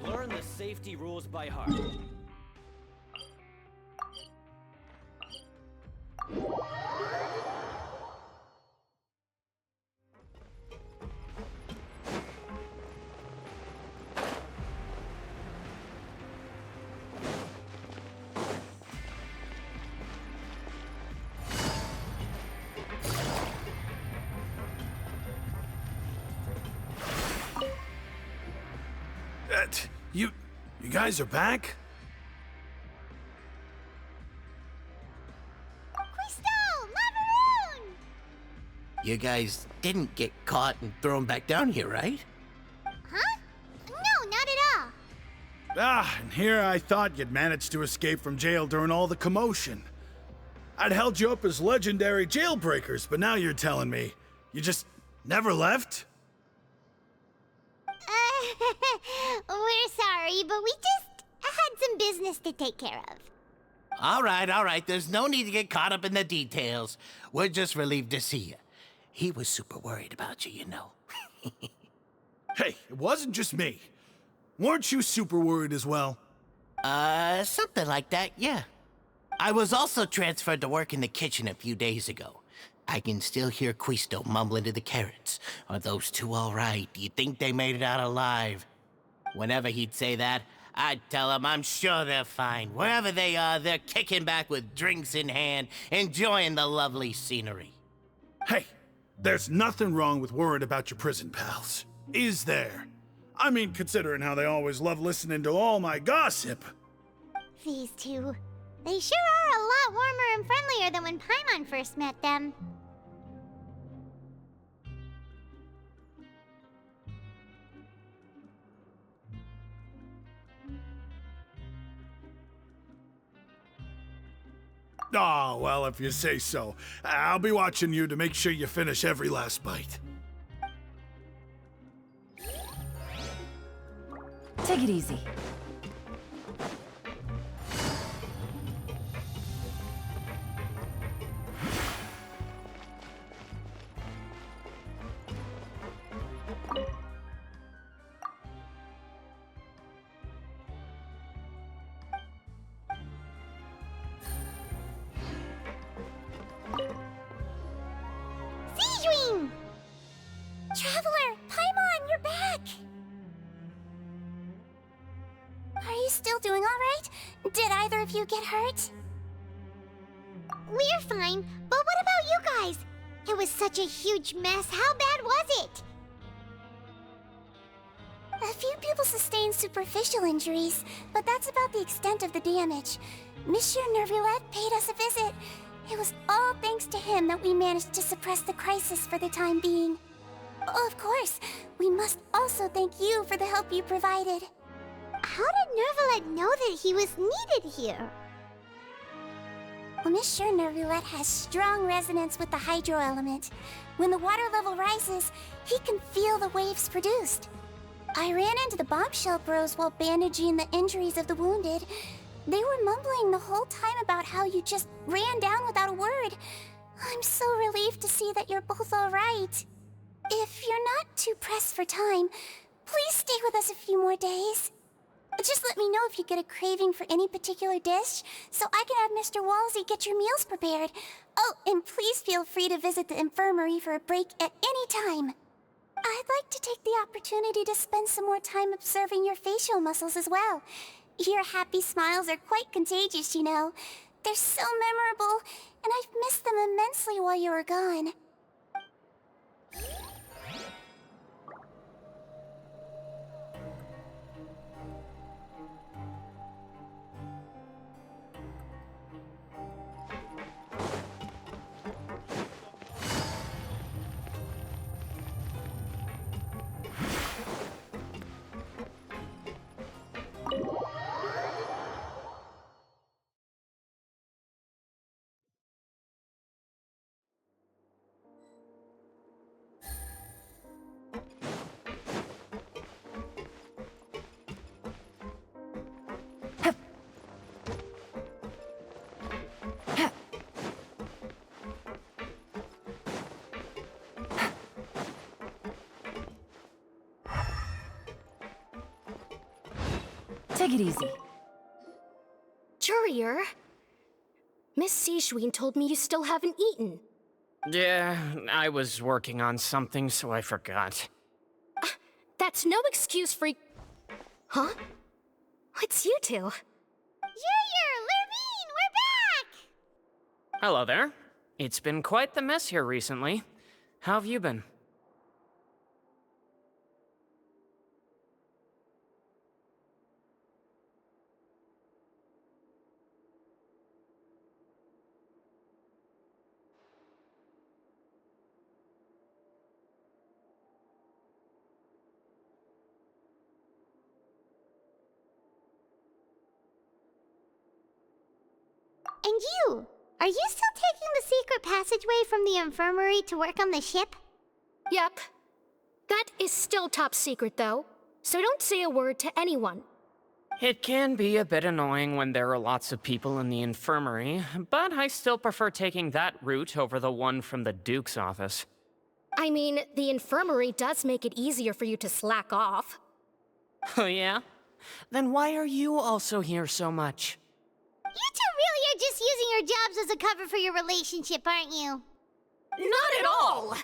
Learn the safety rules by heart. You guys are back? Crystal! Macaroon! You guys didn't get caught and thrown back down here, right? Huh? No, not at all. Ah, and here I thought you'd managed to escape from jail during all the commotion. I'd held you up as legendary jailbreakers, but now you're telling me you just never left? We're sorry, but we just had some business to take care of. All right. There's no need to get caught up in the details. We're just relieved to see you. He was super worried about you, you know. Hey, it wasn't just me. Weren't you super worried as well? Something like that, yeah. I was also transferred to work in the kitchen a few days ago. I can still hear Quisto mumbling to the carrots. Are those two all right? Do you think they made it out alive? Whenever he'd say that, I'd tell him I'm sure they're fine. Wherever they are, they're kicking back with drinks in hand, enjoying the lovely scenery. Hey, there's nothing wrong with worrying about your prison pals. Is there? I mean, considering how they always love listening to all my gossip. These two. They sure are a lot warmer and friendlier than when Paimon first met them. Oh, well, if you say so. I'll be watching you to make sure you finish every last bite. Take it easy. Seedream! Traveler, Paimon, you're back! Are you still doing all right? Did either of you get hurt? We're fine, but what about you guys? It was such a huge mess. How bad was it? A few people sustained superficial injuries, but that's about the extent of the damage. Monsieur Nervulette paid us a visit. It was all thanks to him that we managed to suppress the crisis for the time being. Oh, of course, we must also thank you for the help you provided. How did Nervulette know that he was needed here? Well, Monsieur Nervulette has strong resonance with the hydro element. When the water level rises, he can feel the waves produced. I ran into the bombshell bros while bandaging the injuries of the wounded. They were mumbling the whole time about how you just ran down without a word. I'm so relieved to see that you're both all right. If you're not too pressed for time, please stay with us a few more days. Just let me know if you get a craving for any particular dish, so I can have Mr. Walsey get your meals prepared. Oh, and please feel free to visit the infirmary for a break at any time. I'd like to take the opportunity to spend some more time observing your facial muscles as well. Your happy smiles are quite contagious, you know. They're so memorable, and I've missed them immensely while you were gone. Take it easy. Jurier, Miss Sishween told me you still haven't eaten. Yeah, I was working on something, so I forgot. That's no excuse for... Huh? It's you two. Junior, Lurvine, we're back! Hello there. It's been quite the mess here recently. How have you been? And you! Are you still taking the secret passageway from the infirmary to work on the ship? Yep. That is still top secret, though. So don't say a word to anyone. It can be a bit annoying when there are lots of people in the infirmary, but I still prefer taking that route over the one from the Duke's office. I mean, the infirmary does make it easier for you to slack off. Oh yeah? Then why are you also here so much? You two really are just using your jobs as a cover for your relationship, aren't you? Not at all!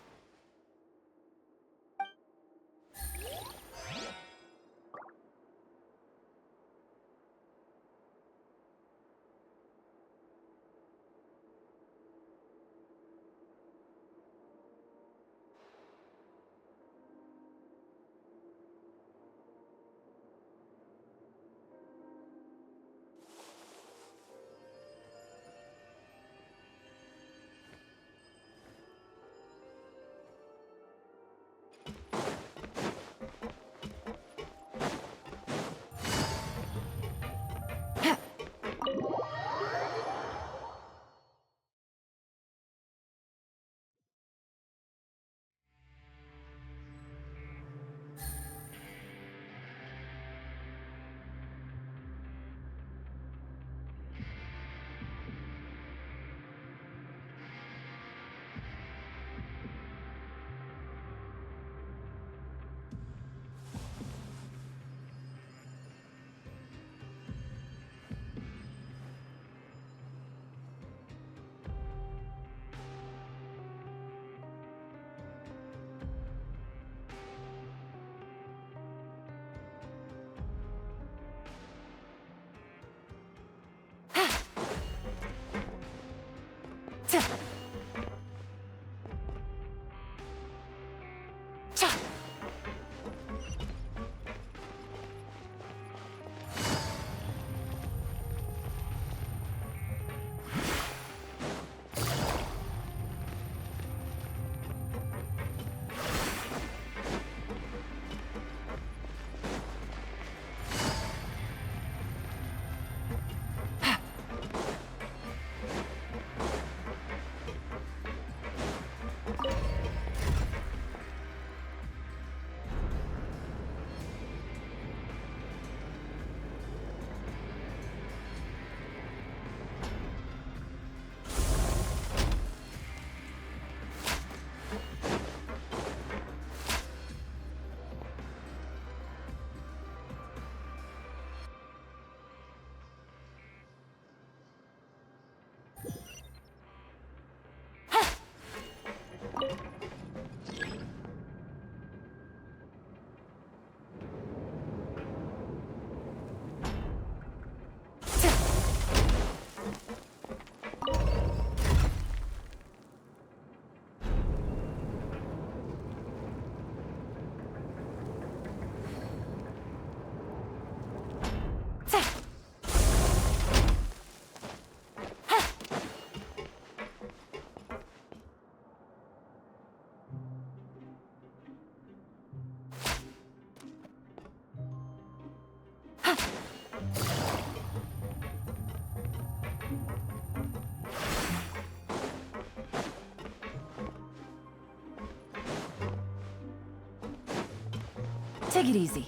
Take it easy.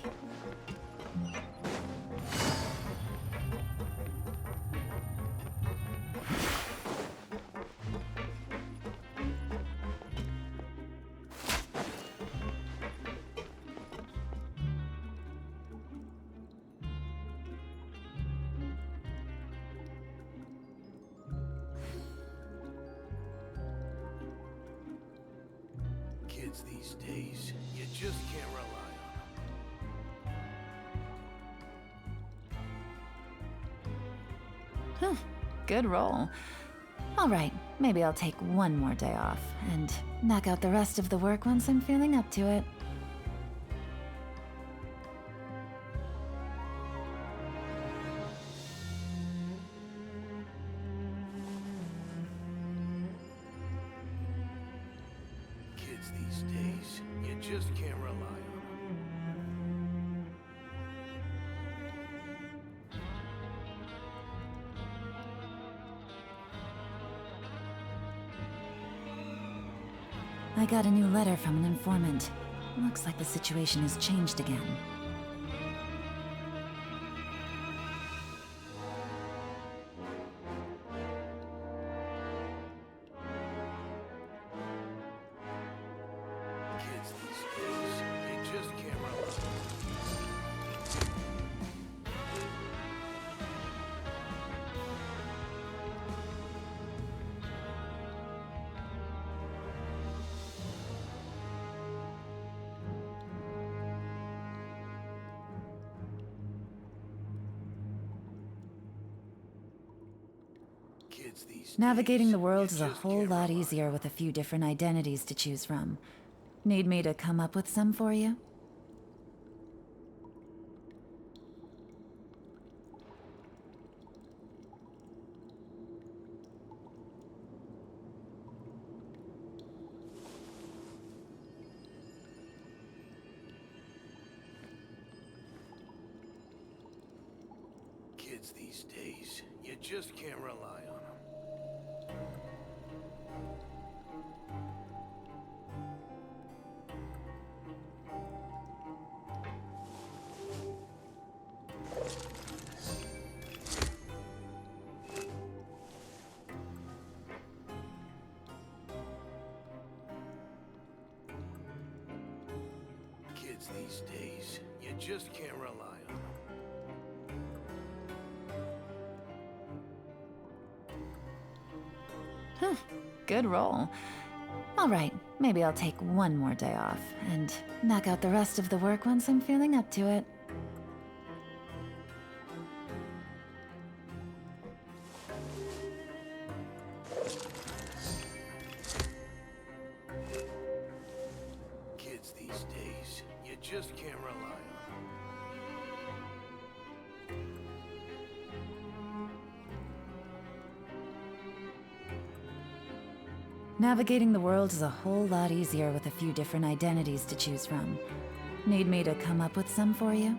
Kids these days, you just can't rely on them. Good roll. Alright, maybe I'll take one more day off, and knock out the rest of the work once I'm feeling up to it. Kids these days, you just can't rely on them. I got a new letter from an informant. Looks like the situation has changed again. Kids these days, you just can't rely on them. Kids these Navigating days, the world you is a just whole can't lot rely. easier with a few different identities to choose from. Need me to come up with some for you? Kids these days, you just can't rely on them. Kids these days, you just can't rely on them. Good roll. Alright, maybe I'll take one more day off, and knock out the rest of the work once I'm feeling up to it. Kids these days, you just can't rely on them. Navigating the world is a whole lot easier with a few different identities to choose from. Need me to come up with some for you?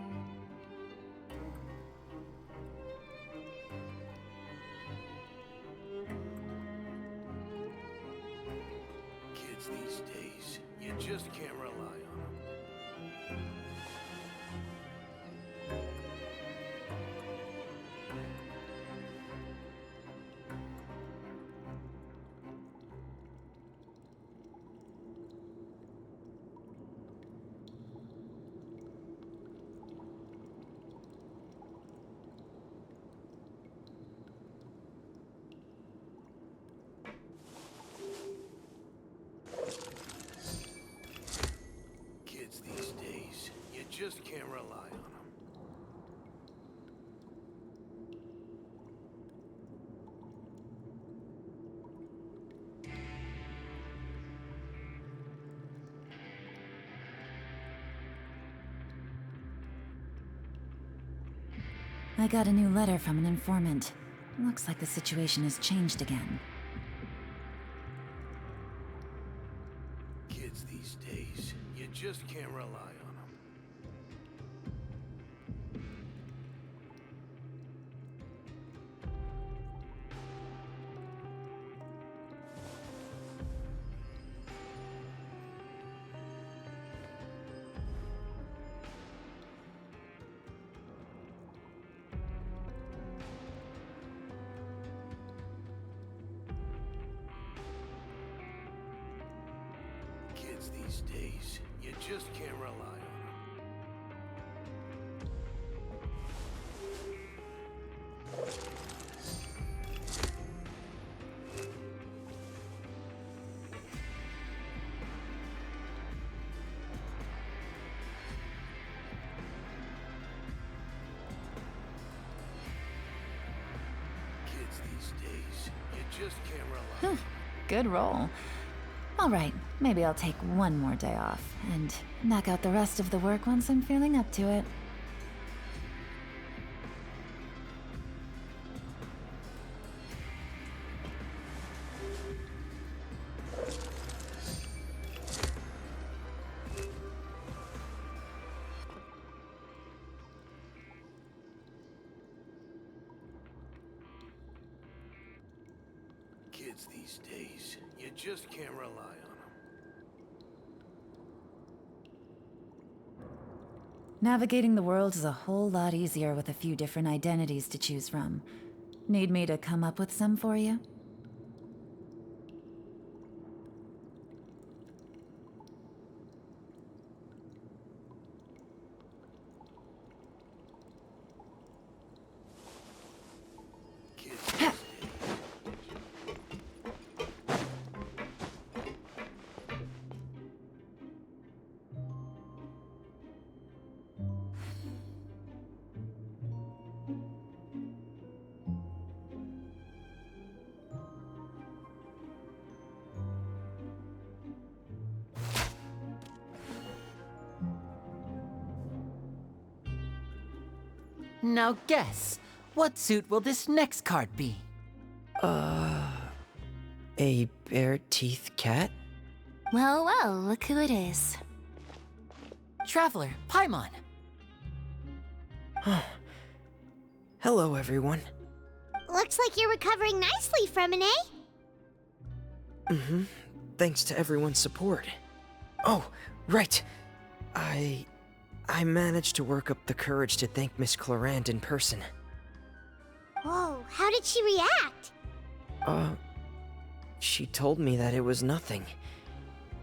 Kids these days, you just can't rely on them. Kids these days, you just can't rely on them. I got a new letter from an informant. Looks like the situation has changed again. Kids these days, you just can't rely on them. Kids these days, you just can't rely on them. Kids these days, you just can't rely on. Good roll. All right, maybe I'll take one more day off and knock out the rest of the work once I'm feeling up to it. Kids these days, you just can't rely on them. Navigating the world is a whole lot easier with a few different identities to choose from. Need me to come up with some for you? Kids these days. Now guess, what suit will this next card be? A bare-teeth cat? Well, well, look who it is. Traveler, Paimon. Hello, everyone. Looks like you're recovering nicely from it, eh? Thanks to everyone's support. Oh, right. I managed to work up the courage to thank Miss Clorand in person. Whoa, how did she react? She told me that it was nothing.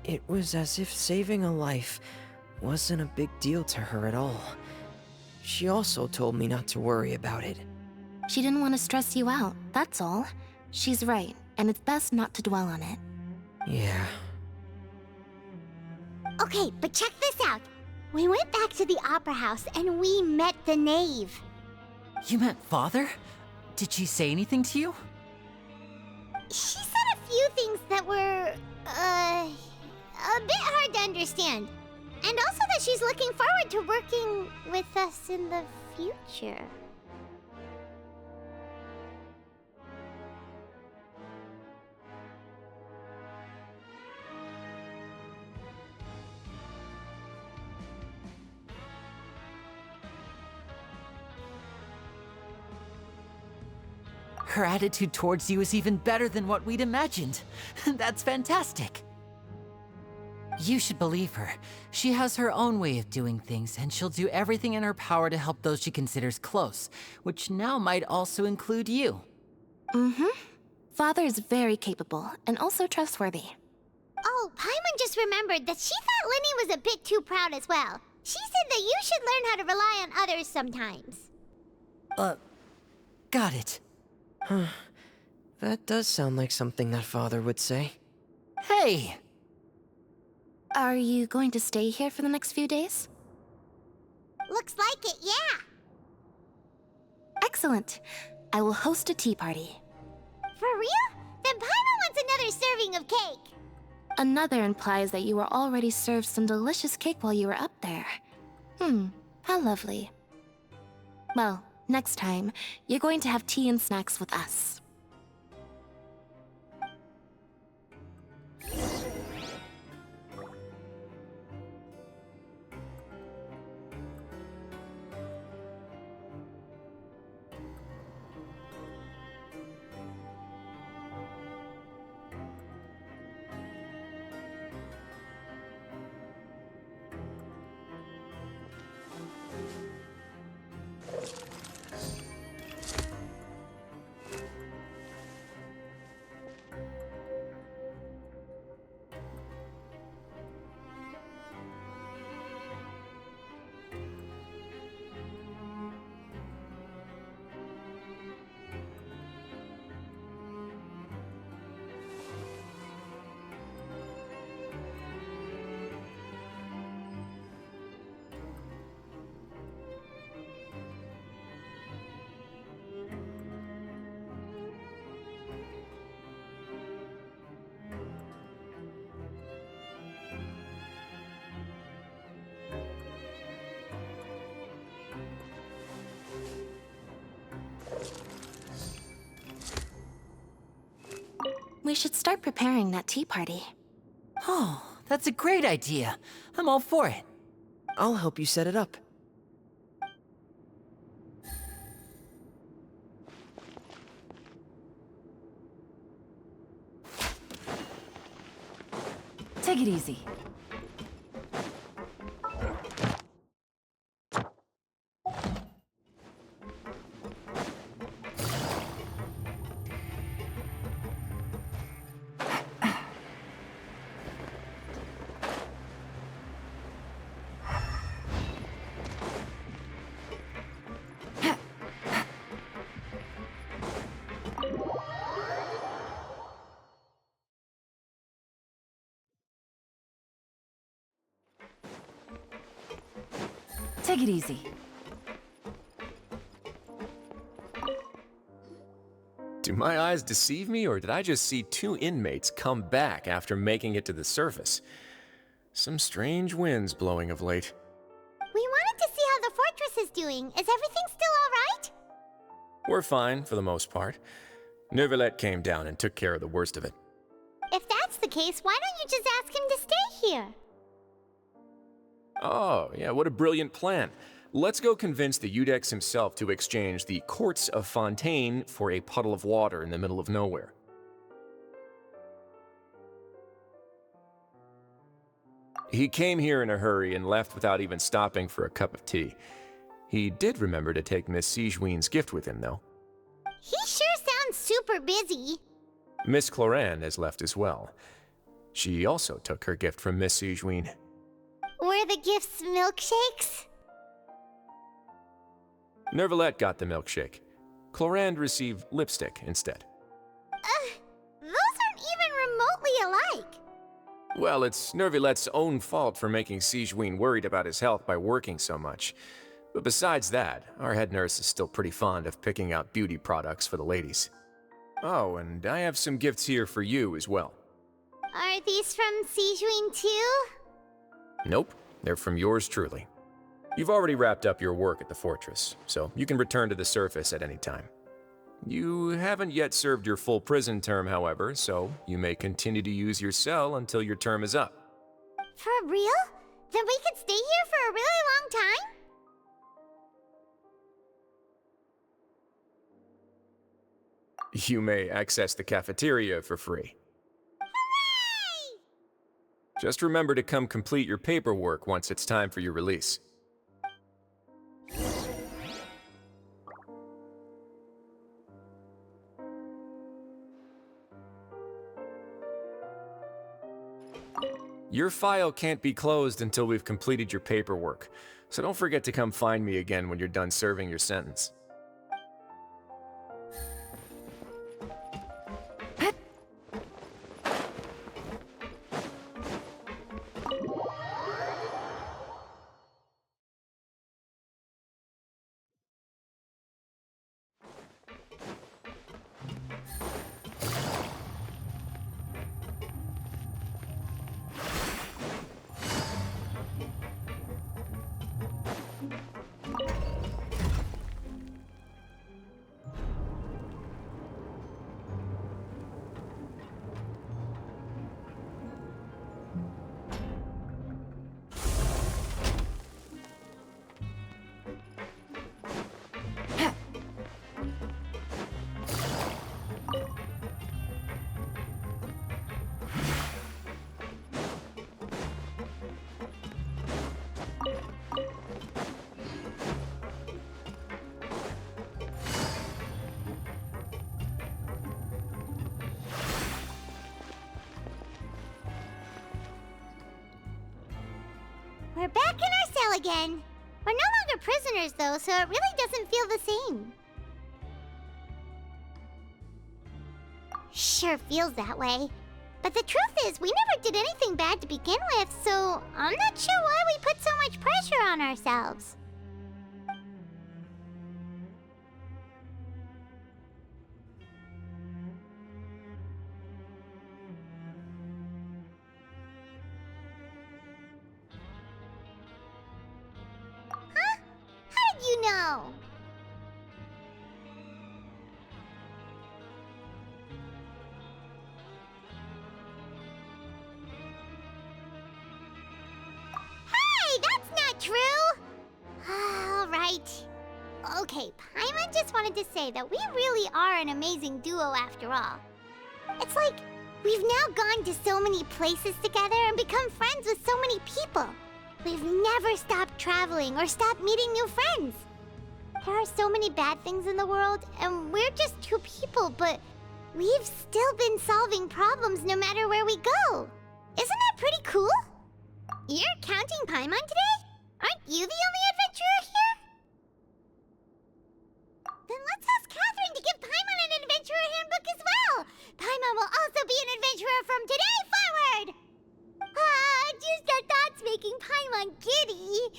It was as if saving a life wasn't a big deal to her at all. She also told me not to worry about it. She didn't want to stress you out, that's all. She's right, and it's best not to dwell on it. Yeah. Okay, but check this out. We went back to the opera house and we met the knave. You met Father? Did she say anything to you? She said a few things that were, a bit hard to understand. And also that she's looking forward to working with us in the future. Her attitude towards you is even better than what we'd imagined. That's fantastic. You should believe her. She has her own way of doing things, and she'll do everything in her power to help those she considers close, which now might also include you. Father is very capable, and also trustworthy. Oh, Paimon just remembered that she thought Linny was a bit too proud as well. She said that you should learn how to rely on others sometimes. Got it. That does sound like something that Father would say. Hey! Are you going to stay here for the next few days? Looks like it, yeah. Excellent. I will host a tea party. For real? Then Paimon wants another serving of cake. Another implies that you were already served some delicious cake while you were up there. How lovely. Well, next time, you're going to have tea and snacks with us. We should start preparing that tea party. Oh, that's a great idea. I'm all for it. I'll help you set it up. Take it easy. Take it easy. Do my eyes deceive me, or did I just see two inmates come back after making it to the surface? Some strange winds blowing of late. We wanted to see how the fortress is doing. Is everything still alright? We're fine, for the most part. Neuvillette came down and took care of the worst of it. If that's the case, why don't you just ask him to stay here? Oh, yeah, what a brilliant plan. Let's go convince the Eudex himself to exchange the Courts of Fontaine for a puddle of water in the middle of nowhere. He came here in a hurry and left without even stopping for a cup of tea. He did remember to take Miss Sigewinne's gift with him, though. He sure sounds super busy. Miss Clorinde has left as well. She also took her gift from Miss Sigewinne. Were the gifts milkshakes? Neuvillette got the milkshake. Clorinde received lipstick instead. Those aren't even remotely alike. Well, it's Neuvillette's own fault for making Sigewinne worried about his health by working so much. But besides that, our head nurse is still pretty fond of picking out beauty products for the ladies. Oh, and I have some gifts here for you as well. Are these from Sigewinne too? Nope, they're from yours truly. You've already wrapped up your work at the fortress, so you can return to the surface at any time. You haven't yet served your full prison term, however, so you may continue to use your cell until your term is up. For real? Then we could stay here for a really long time? You may access the cafeteria for free. Hooray! Just remember to come complete your paperwork once it's time for your release. Your file can't be closed until we've completed your paperwork, so don't forget to come find me again when you're done serving your sentence. We're back in our cell again. We're no longer prisoners, though, so it really doesn't feel the same. Sure feels that way. But the truth is, we never did anything bad to begin with, so I'm not sure why we put so much pressure on ourselves. Huh? How did you know? Okay, Paimon just wanted to say that we really are an amazing duo after all. It's like we've now gone to so many places together and become friends with so many people. We've never stopped traveling or stopped meeting new friends. There are so many bad things in the world, and we're just two people, but we've still been solving problems no matter where we go. Isn't that pretty cool? You're counting Paimon today? Aren't you the only adventurer here? Then let's ask Catherine to give Paimon an adventurer handbook as well. Paimon will also be an adventurer from today forward. Just the thoughts making Paimon giddy.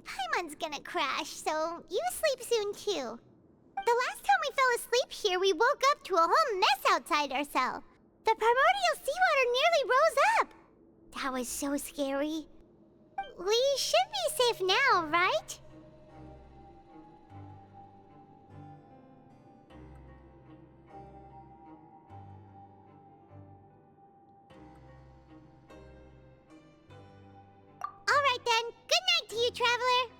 Paimon's gonna crash, so you sleep soon too. The last time we fell asleep here, we woke up to a whole mess outside our cell. The primordial seawater nearly rose up. That was so scary. We should be safe now, right? All right then. Good night to you, traveler.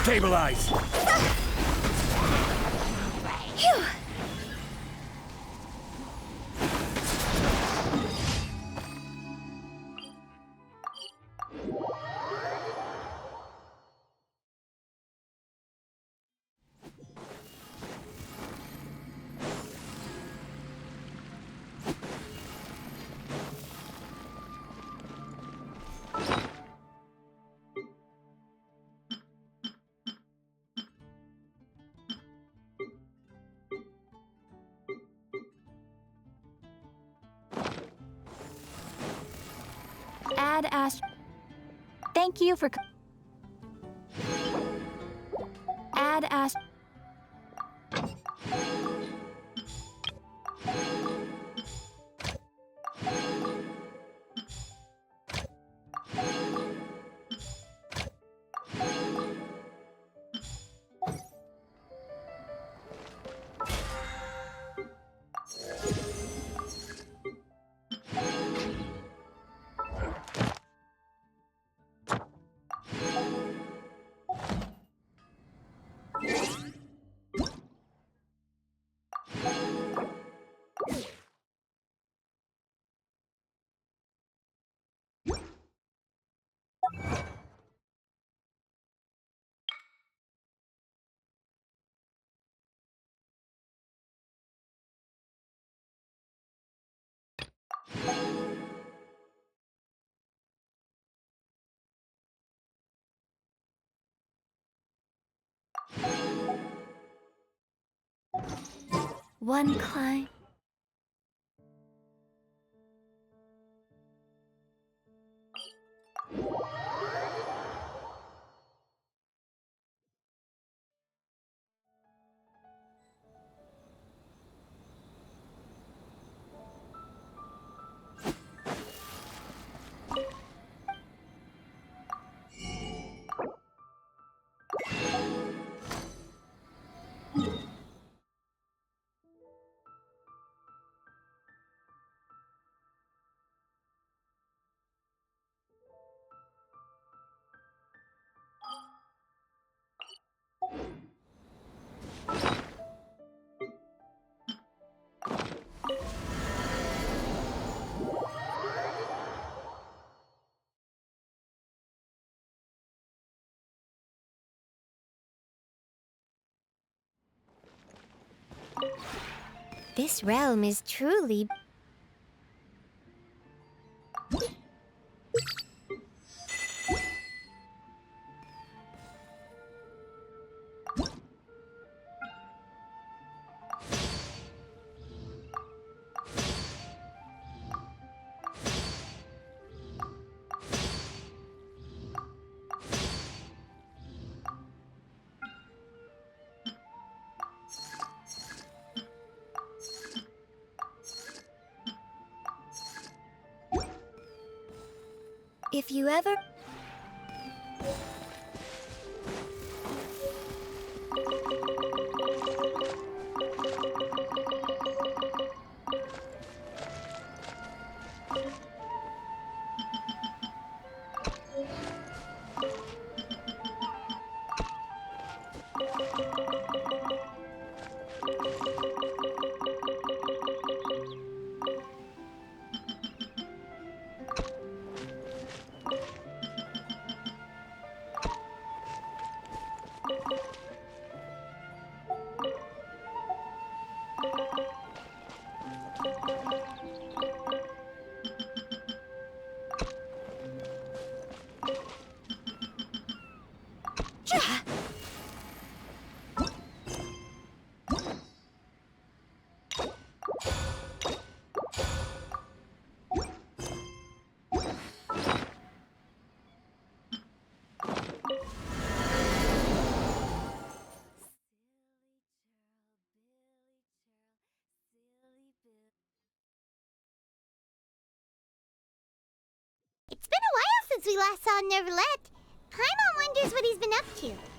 Stabilize! Phew. Ad Ast. Thank you for. Ad Ast. You One climb. This realm is truly... If you ever... It's been a while since we last saw Nervalette. Paimon wonders what he's been up to.